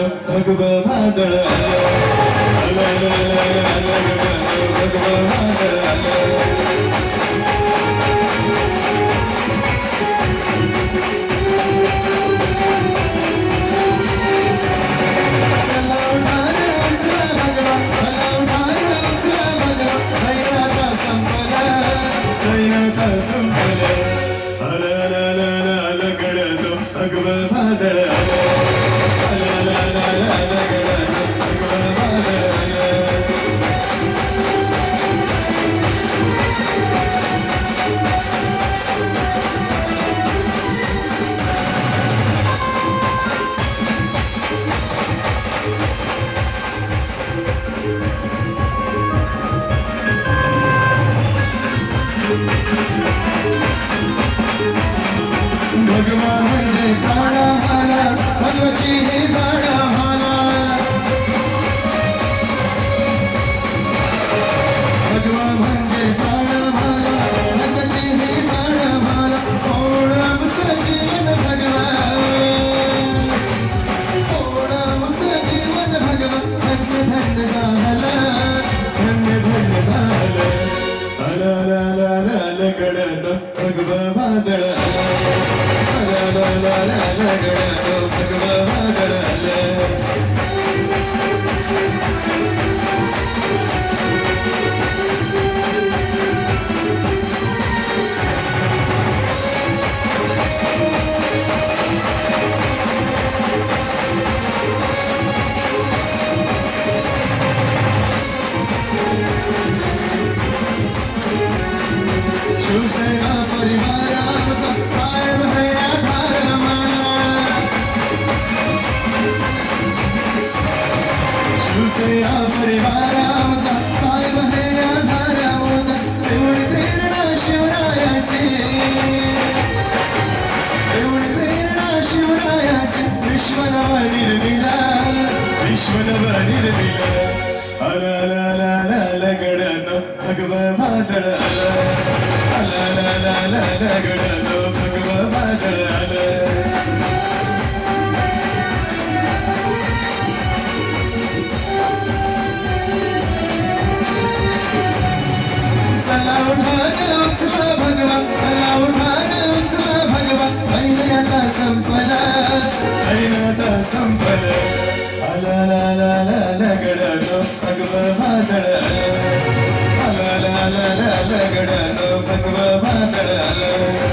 भगवा भादळ भगवा भादळ भगवा म्हणजे काळा भाला भगवाची हे जाडा भाला भगवा म्हणजे काळा भाला भगवाची हे जाडा भाला ओळामचं जीवन भगवा ओळामचं जीवन भगवा धन्य धन्य झालं धन्य धन्य झालं आला ला ला ला लगडन भगवा भादळ शिवसेना परिवाराचा कायम है आधार हमारा शिवसेना परिवाराचा कायम है आधार हमारा एवढी प्रेरणा शिवरायाची एवढी प्रेरणा शिवरायाची विश्वनवा निर्मिला आला ला ला ला लगडन भगवा भादळ आला ला ला ला लगडन भगवा भादळ चला उठान उचला भगवा चला उठान उचला भगवा ऐनता संपला ऐनता संपला आला ला ला ला लगडन भगवा भादळ आला ला ला ला लगडन भगवा भादळ